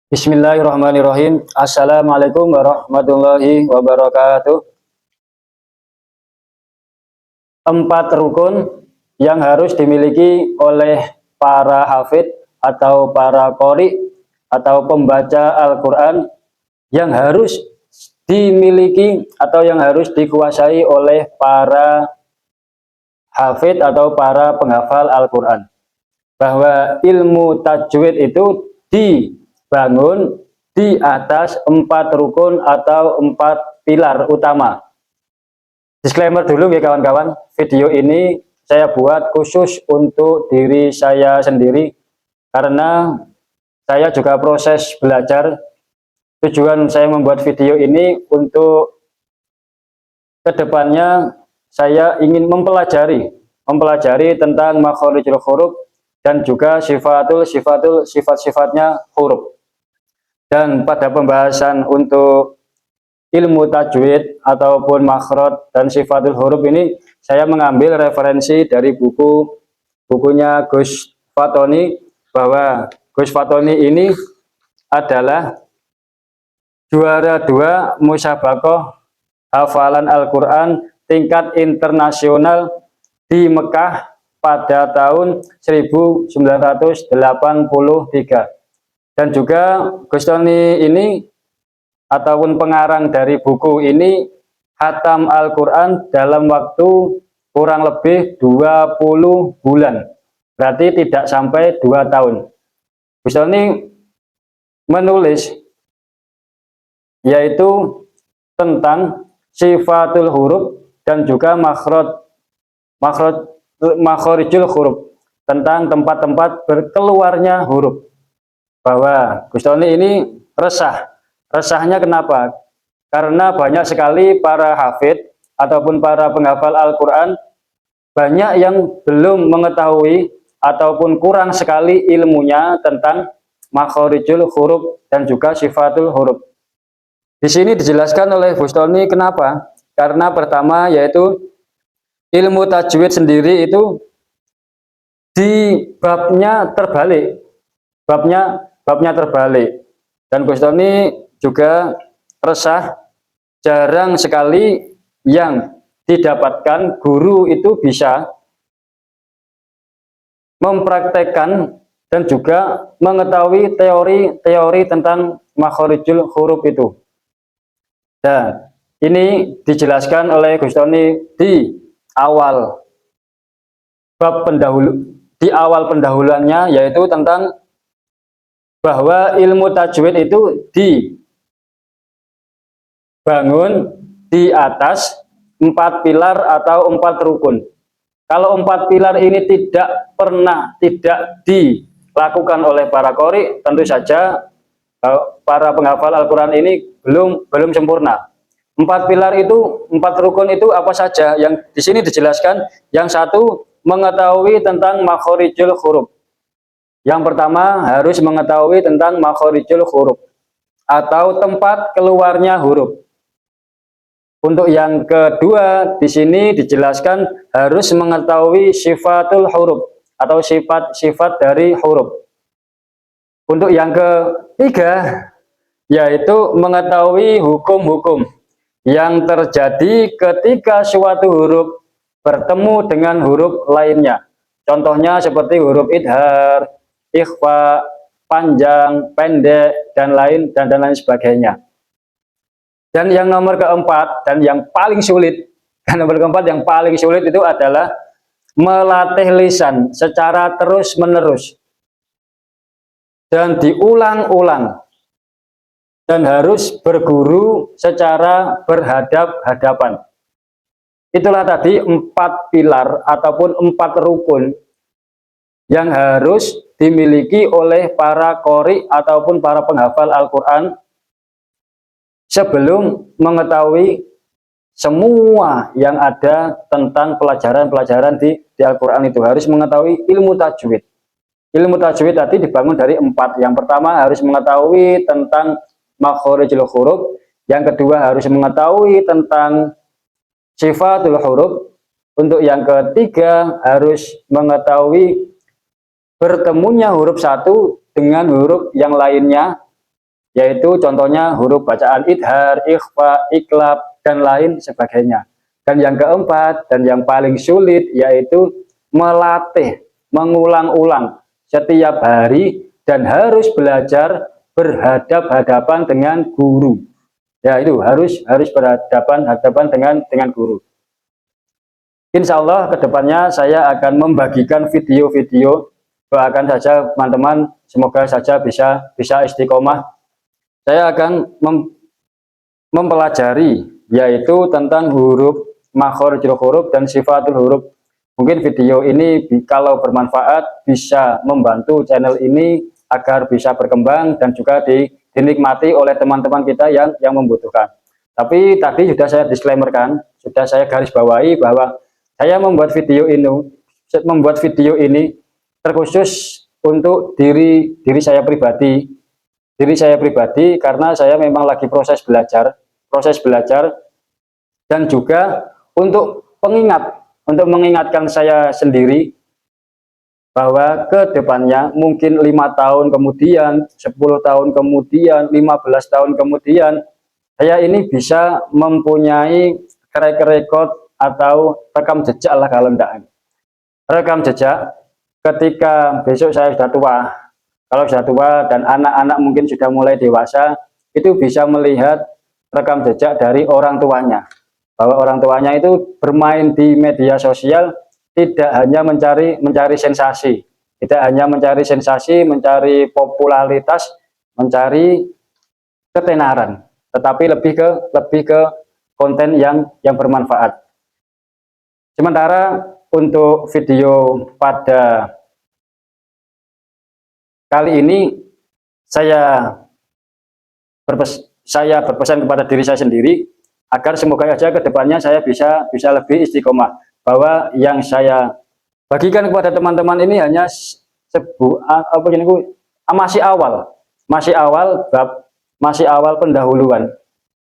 Bismillahirrahmanirrahim. Assalamualaikum warahmatullahi wabarakatuh. 4 rukun yang harus dimiliki oleh para hafid atau para qori atau pembaca Al-Quran yang harus dimiliki atau yang harus dikuasai oleh para hafid atau para penghafal Al-Quran. Bahwa ilmu tajwid itu dibangun di atas 4 rukun atau 4 pilar utama. Disclaimer dulu ya kawan-kawan, video ini saya buat khusus untuk diri saya sendiri karena saya juga proses belajar. Tujuan saya membuat video ini untuk kedepannya saya ingin mempelajari tentang makhorijul huruf dan juga sifat-sifatnya huruf. Dan pada pembahasan untuk ilmu tajwid ataupun makhraj dan sifatul huruf ini saya mengambil referensi dari bukunya Gus Fatoni, bahwa Gus Fatoni ini adalah juara 2 musabaqah hafalan Al-Quran tingkat internasional di Mekah pada tahun 1983. Dan juga Gus Fatoni ini ataupun pengarang dari buku ini khatam Al-Quran dalam waktu kurang lebih 20 bulan. Berarti tidak sampai 2 tahun. Gus Fatoni menulis yaitu tentang sifatul huruf dan juga makhorijul huruf, tentang tempat-tempat berkeluarnya huruf. Bahwa Gus Fatoni ini resahnya kenapa? Karena banyak sekali para hafid ataupun para penghafal Al-Quran banyak yang belum mengetahui ataupun kurang sekali ilmunya tentang makhorijul huruf dan juga sifatul huruf. Di sini dijelaskan oleh Gus Fatoni kenapa? Karena pertama yaitu ilmu tajwid sendiri itu di babnya terbalik. Babnya terbalik. Dan Gus Fatoni juga resah jarang sekali yang didapatkan guru itu bisa mempraktekkan dan juga mengetahui teori tentang makhorijul huruf itu. Dan ini dijelaskan oleh Gus Fatoni di awal pendahuluannya, yaitu tentang bahwa ilmu tajwid itu dibangun di atas 4 pilar atau 4 rukun. Kalau 4 pilar ini tidak dilakukan oleh para qori, tentu saja para penghafal Al-Quran ini belum sempurna. 4 pilar itu, 4 rukun itu apa saja? Yang di sini dijelaskan. Yang satu, mengetahui tentang makhorijul huruf. Yang pertama harus mengetahui tentang makhorijul huruf atau tempat keluarnya huruf. Untuk yang kedua di sini dijelaskan harus mengetahui sifatul huruf atau sifat-sifat dari huruf. Untuk yang ketiga yaitu mengetahui hukum-hukum yang terjadi ketika suatu huruf bertemu dengan huruf lainnya. Contohnya seperti huruf idhar, ikhfa, panjang, pendek, dan lain sebagainya. Dan yang nomor keempat dan yang paling sulit, itu adalah melatih lisan secara terus-menerus dan diulang-ulang, dan harus berguru secara berhadap-hadapan. Itulah tadi 4 pilar ataupun 4 rukun yang harus dimiliki oleh para qori ataupun para penghafal Al-Quran sebelum mengetahui semua yang ada tentang pelajaran-pelajaran di Al-Quran itu. Harus mengetahui ilmu tajwid. Ilmu tajwid tadi dibangun dari 4. Yang pertama harus mengetahui tentang makhorijul huruf. Yang kedua harus mengetahui tentang sifatul huruf. Untuk yang ketiga harus mengetahui bertemunya huruf satu dengan huruf yang lainnya. yaitu contohnya huruf bacaan idhar, ikhfa, iklab, dan lain sebagainya. Dan yang keempat dan yang paling sulit yaitu melatih, mengulang-ulang setiap hari dan harus belajar berhadap-hadapan dengan guru. Ya, itu harus berhadapan-hadapan dengan guru. Insya Allah kedepannya saya akan membagikan video-video. Doakan saja teman-teman, semoga saja bisa istiqomah. Saya akan mempelajari yaitu tentang huruf, makhorijul huruf, dan sifatul huruf. Mungkin video ini kalau bermanfaat bisa membantu channel ini agar bisa berkembang dan juga dinikmati oleh teman-teman kita yang membutuhkan. Tapi tadi sudah saya disclaimerkan, sudah saya garis bawahi bahwa saya membuat video ini terkhusus untuk diri saya pribadi. Karena saya memang lagi proses belajar dan juga untuk mengingatkan saya sendiri bahwa ke depannya mungkin 5 tahun kemudian, 10 tahun kemudian, 15 tahun kemudian, saya ini bisa mempunyai track record atau rekam jejak lah, kalau enggak rekam jejak ketika besok saya sudah tua. Kalau sudah tua dan anak-anak mungkin sudah mulai dewasa, itu bisa melihat rekam jejak dari orang tuanya, bahwa orang tuanya itu bermain di media sosial tidak hanya mencari sensasi, mencari popularitas, mencari ketenaran, tetapi lebih ke konten yang bermanfaat. Sementara untuk video pada kali ini saya berpesan kepada diri saya sendiri agar semoga saja kedepannya saya bisa lebih istiqomah, bahwa yang saya bagikan kepada teman-teman ini hanya masih awal pendahuluan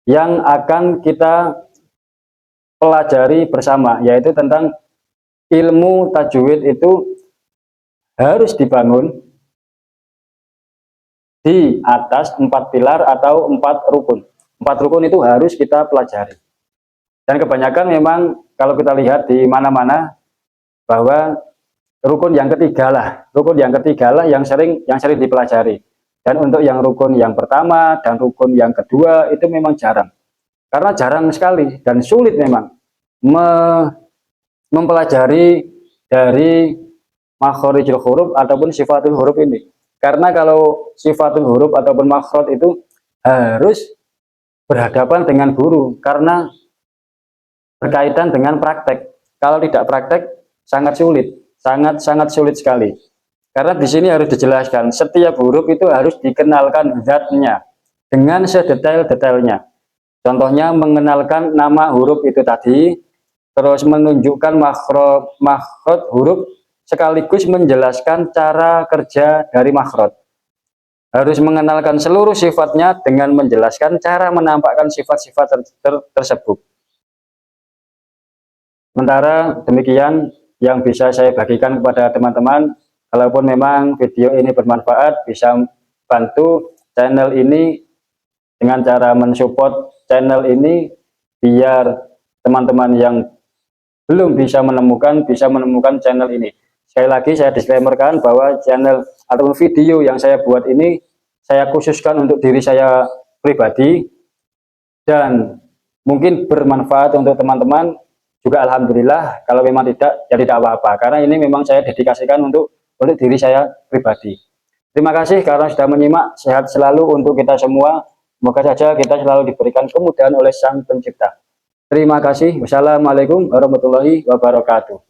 yang akan kita pelajari bersama, yaitu tentang ilmu tajwid itu harus dibangun di atas 4 pilar atau 4 rukun. 4 rukun itu harus kita pelajari. Dan kebanyakan memang kalau kita lihat di mana-mana bahwa rukun yang ketiga lah yang sering dipelajari. Dan untuk yang rukun yang pertama dan rukun yang kedua itu memang jarang. Karena jarang sekali dan sulit memang mempelajari dari makhorijul huruf ataupun sifatul huruf ini. Karena kalau sifatul huruf ataupun makhraj itu harus berhadapan dengan guru, karena berkaitan dengan praktek. Kalau tidak praktek sangat sulit, sangat sulit sekali. Karena di sini harus dijelaskan setiap huruf itu harus dikenalkan zatnya dengan sedetail-detailnya. Contohnya mengenalkan nama huruf itu tadi, terus menunjukkan makhraj huruf, sekaligus menjelaskan cara kerja dari makhraj. Harus mengenalkan seluruh sifatnya dengan menjelaskan cara menampakkan sifat-sifat tersebut. Sementara demikian yang bisa saya bagikan kepada teman-teman. Kalaupun memang video ini bermanfaat, bisa bantu channel ini dengan cara mensupport channel ini biar teman-teman yang belum bisa menemukan channel ini. Sekali lagi saya disclaimerkan bahwa channel atau video yang saya buat ini saya khususkan untuk diri saya pribadi dan mungkin bermanfaat untuk teman-teman juga, alhamdulillah. Kalau memang tidak, ya tidak apa-apa, karena ini memang saya dedikasikan untuk diri saya pribadi. Terima kasih karena sudah menyimak. Sehat selalu untuk kita semua. Semoga saja kita selalu diberikan kemudahan oleh Sang Pencipta. Terima kasih. Wassalamualaikum warahmatullahi wabarakatuh.